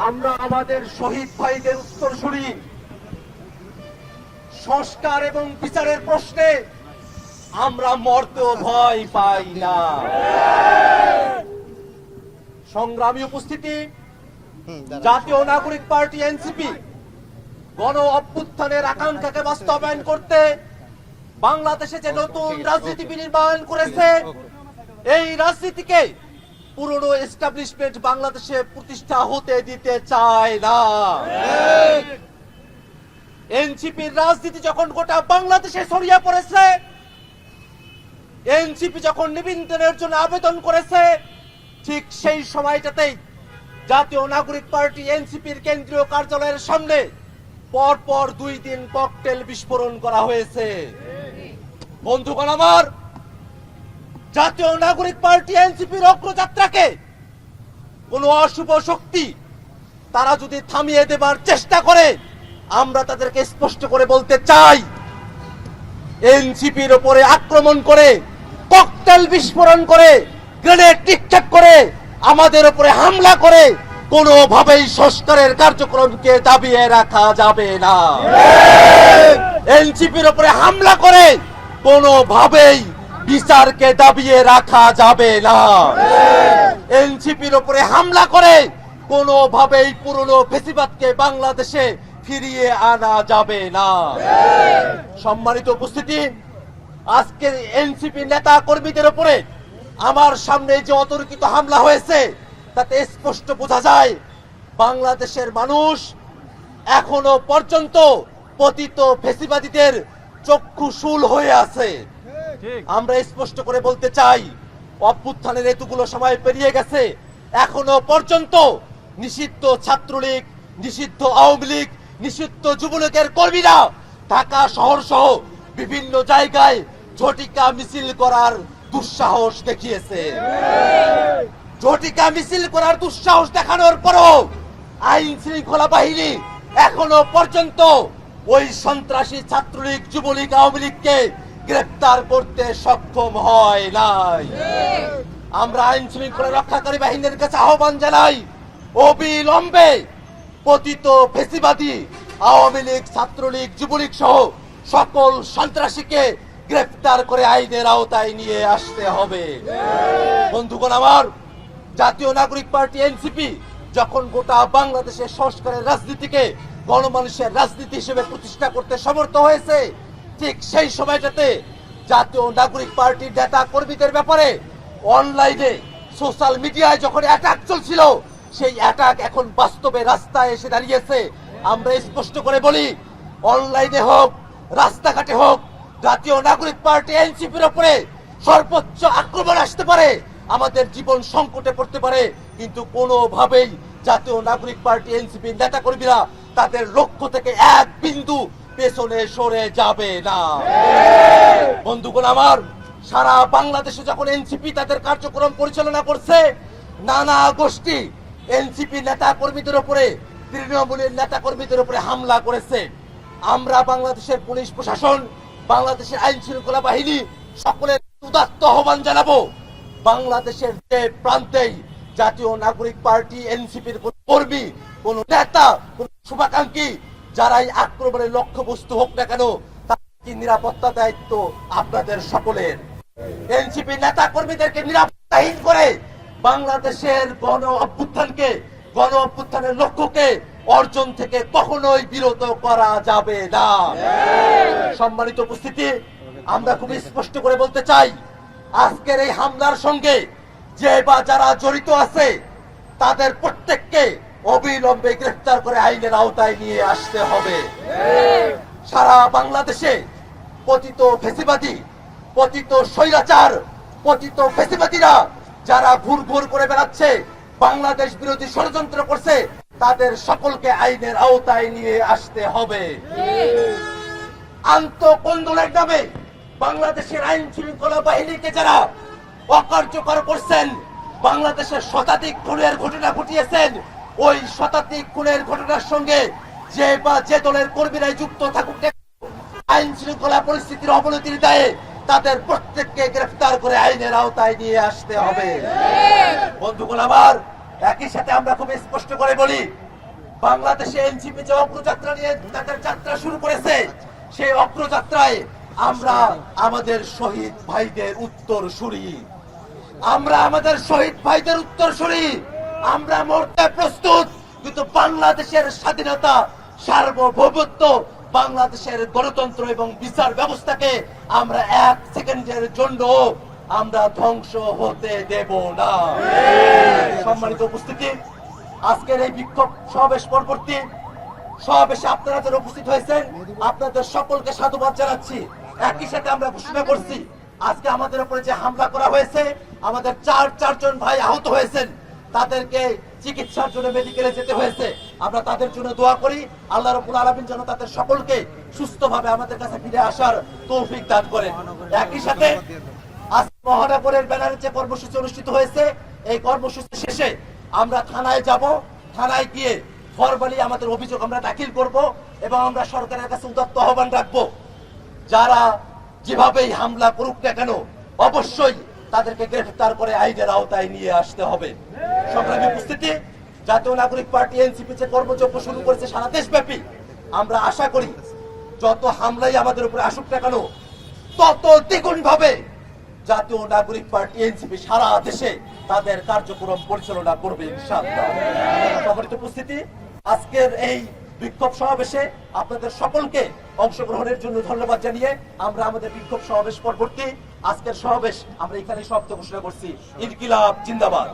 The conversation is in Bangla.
আমরা আমাদের শহীদ ভাইদের উত্তরসূরি সংস্কার এবং বিচারের প্রশ্নে আমরা মরতেও ভয় পাই না। সংগ্রামী উপস্থিতি, জাতীয় নাগরিক পার্টি এনসিপি গণ অভ্যুত্থানের আকাঙ্ক্ষাকে বাস্তবায়ন করতে বাংলাদেশে যে নতুন রাজনীতি বিনির্মাণ করেছে, এই রাজনীতিকে পুরনো এস্টাবলিশমেন্ট বাংলাদেশে প্রতিষ্ঠা হতে দিতে চায় না। এনসিপির রাজনীতি যখন গোটা বাংলাদেশে ছড়িয়ে পড়েছে, এনসিপি যখন নিবন্ধনের জন্য আবেদন করেছে, ঠিক সেই সময়টাতেই জাতীয় নাগরিক পার্টি এনসিপির কেন্দ্রীয় কার্যালয়ের সামনে পরপর 2 দিন ককটেল বিস্ফোরণ করা হয়েছে। বন্ধুগণ আমার, জাতীয় নাগরিক পার্টি এনসিপির অগ্রযাত্রাকে কোন অশুভ শক্তি তারা যদি থামিয়ে দেবার চেষ্টা করে, আমরা তাদেরকে স্পষ্ট করে বলতে চাই, এনসিপির উপরে আক্রমণ করে, ককটেল বিস্ফোরণ করে, গ্রেনেড নিক্ষেপ করে, আমাদের উপরে হামলা করে কোনোভাবেই সংস্কারের কার্যক্রমকে দাবিয়ে রাখা যাবে না। এনসিপির উপরে হামলা করে কোনোভাবেই বিচারকে দাবিয়ে রাখা যাবে না। এনসিপির উপরে হামলা করে কোনোভাবেই পুরনো ফ্যাসিবাদকে বাংলাদেশে ফিরিয়ে আনা যাবে না। সম্মানিত উপস্থিতি, আজকে এনসিপি নেতা কর্মীদের উপরে আমার সামনে যে অতর্কিত হামলা হয়েছে, তাতে স্পষ্ট বোঝা যায় বাংলাদেশের মানুষ এখনো পর্যন্ত পতিত ফ্যাসিবাদীদের চক্ষুশূল হয়ে আছে। আমরা স্পষ্ট করে বলতে চাই, অভ্যুত্থানের এতগুলো সময় পেরিয়ে গেছে, এখনো পর্যন্ত নিষিদ্ধ ছাত্রলীগ, নিষিদ্ধ আওয়ামী লীগ, নিষিদ্ধ যুবলীগের কর্মীরা ঢাকা শহর সহ বিভিন্ন জায়গায় ঝটিকা মিছিল করার দুঃসাহস দেখিয়েছে। ঝটিকা মিছিল করার দুঃসাহস দেখানোর পরও আইন শৃঙ্খলা বাহিনী এখনো পর্যন্ত ওই সন্ত্রাসী ছাত্রলীগ, যুবলীগ, আওয়ামী লীগকে গ্রেফতার করতে সক্ষম হয় নাই। আমরা আইন শৃঙ্খলা রক্ষাকারী বাহিনীর কাছে আহ্বান জানাই, অবিলম্বে পতিত ফ্যাসিবাদী আওয়ামী লীগ, ছাত্রলীগ, যুবলীগ সহ সকল সন্ত্রাসীকে গ্রেফতার করে আইনের আওতায় নিয়ে আসতে হবে। বন্ধুগণ আমার, জাতীয় নাগরিক পার্টি এনসিপি যখন গোটা বাংলাদেশের সংস্কারের রাজনীতিকে গণমানুষের রাজনীতি হিসেবে প্রতিষ্ঠা করতে সমর্থ হয়েছে, ঠিক সেই সময়টাতে জাতীয় নাগরিক পার্টির নেতা কর্মীদের ব্যাপারে অনলাইনে, সোশ্যাল মিডিয়ায় যখন অ্যাটাক চলছিল, সেই অ্যাটাক এখন বাস্তবে রাস্তায় এসে দাঁড়িয়েছে। আমরা স্পষ্ট করে বলি, অনলাইনে হোক, রাস্তাঘাটে হোক, জাতীয় নাগরিক পার্টি এনসিপির উপরে সর্বোচ্চ আক্রমণ আসতে পারে, আমাদের জীবন সংকটে পড়তে পারে, কিন্তু কোনোভাবেই জাতীয় নাগরিক পার্টি এনসিপির নেতা কর্মীরা তাদের লক্ষ্য থেকে এক বিন্দু পেছনে সরে যাবে না। বন্ধুগণ আমার, সারা বাংলাদেশে যখন এনসিপি তাদের কার্যক্রম পরিচালনা করছে, নানা গোষ্ঠী এনসিপি নেতা কর্মীদের উপরে, তৃণমূলের নেতা কর্মীদের উপরে হামলা করেছে। আমরা বাংলাদেশের পুলিশ প্রশাসন, বাংলাদেশের আইন শৃঙ্খলা বাহিনী সকলের উদাত্ত আহ্বান জানাবো, বাংলাদেশের যে প্রান্তেই জাতীয় নাগরিক পার্টি এনসিপির কোন কর্মী, কোন নেতা, কোন শুভাকাঙ্ক্ষী যারাই আক্রমণের লক্ষ্যবস্তু হোক না কেন, তার নিরাপত্তা দায়িত্ব আপনাদের সকলের। এনসিপি নেতা কর্মীদেরকে নিরাপত্তাহীন করে বাংলাদেশের গণ অভ্যুত্থানকে, গণ অভ্যুত্থানের লক্ষ্যকে অর্জন থেকে কখনোই বিরত করা যাবে না। সম্মানিত উপস্থিতি, আমরা খুব স্পষ্ট করে বলতে চাই, আজকের এই হামলার সঙ্গে যে বা যারা জড়িত আছে, তাদের প্রত্যেককে অবিলম্বে গ্রেফতার করে আইনের আওতায় নিয়ে আসতে হবে। সারা বাংলাদেশে পতিত ফ্যাসিবাদী, পতিত স্বৈরাচার, পতিত ফ্যাসিবাদীরা যারা ঘুর ঘুর করে বেড়াচ্ছে, বাংলাদেশ বিরোধী ষড়যন্ত্র করছে, তাদের সকলকে আইনের আওতায় নিয়ে আসতে হবে। আন্তঃকন্দলের নামে বাংলাদেশের আইন শৃঙ্খলা বাহিনীকে যারা অকার্যকর করছেন, বাংলাদেশের শতাধিক খুনের ঘটনা ঘটিয়েছেন, ওই শতাধিক খুনের ঘটনার সঙ্গে যে বা যে দলের কর্মীরাই যুক্ত থাকুক, আইন শৃঙ্খলা পরিস্থিতির অবনতির দায়ে তাদের প্রত্যেককে গ্রেফতার করে আইনের আওতায় নিয়ে আসতে হবে। বন্ধুগণ আমার, একই সাথে আমরা খুব স্পষ্ট করে বলি, বাংলাদেশে এনসিপি যে অগ্রযাত্রা নিয়ে তাদের যাত্রা শুরু করেছে, সেই অগ্রযাত্রায় আমরা আমাদের শহীদ ভাইদের উত্তরসূরি, আমরা মরতে প্রস্তুত। কিন্তু বাংলাদেশের স্বাধীনতা, সার্বভৌমত্ব, বাংলাদেশের গণতন্ত্র এবং বিচার ব্যবস্থাকে আমরা 1 সেকেন্ডের জন্য আমরা ধ্বংস হতে দেব না। সম্মানিত উপস্থিতি, আজকের এই বিক্ষোভ সমাবেশ পরবর্তী সমাবেশে আপনারা যারা উপস্থিত হয়েছেন, আপনাদের সকলকে সাধুবাদ জানাচ্ছি। একই সাথে আমরা ঘোষণা করছি, আজকে আমাদের উপরে যে হামলা করা হয়েছে, আমাদের চারজন ভাই আহত হয়েছেন, তাদেরকে চিকিৎসার জন্য মেডিকেলে যেতে হয়েছে। আমরা তাদের জন্য দোয়া করি, আল্লাহ রাব্বুল আলামিন যেন তাদের সকলকে সুস্থভাবে আমাদের কাছে ফিরে আসার তৌফিক দান করেন। একই সাথে আজ মহানগরের ব্যানারে যে কর্মসূচি অনুষ্ঠিত হয়েছে, এই কর্মসূচি শেষে আমরা থানায় যাব। থানায় গিয়ে ফরমালি আমাদের অভিযোগ আমরা দাখিল করব এবং আমরা সরকারের কাছে উদাত্ত আহ্বান রাখবো, যারা যেভাবেই হামলা করুক না কেন অবশ্যই তাদেরকে গ্রেফতার করে আইনের আওতায় নিয়ে আসতে হবে। সংগ্রামী উপস্থিতি, জাতীয় নাগরিক পার্টি এনসিপি যে কর্মযজ্ঞ শুরু করেছে সারা দেশব্যাপী, আমরা আশা করি যত হামলাই আমাদের উপরে আসুক না কেন তত দ্বিগুণ ভাবে জাতীয় নাগরিক পার্টি এনসিপি সারা দেশে তাদের কার্যক্রম পরিচালনা করবে ইনশাআল্লাহ। সম্মানিত উপস্থিতি, আজকের এই বিক্ষোভ সমাবেশে আপনাদের সকলকে অংশগ্রহণের জন্য ধন্যবাদ জানিয়ে আমরা আমাদের বিক্ষোভ সমাবেশ পরবর্তী আজকের সমাবেশ আমরা এখানে সমাপ্ত ঘোষণা করছি। ইনকিলাব জিন্দাবাদ।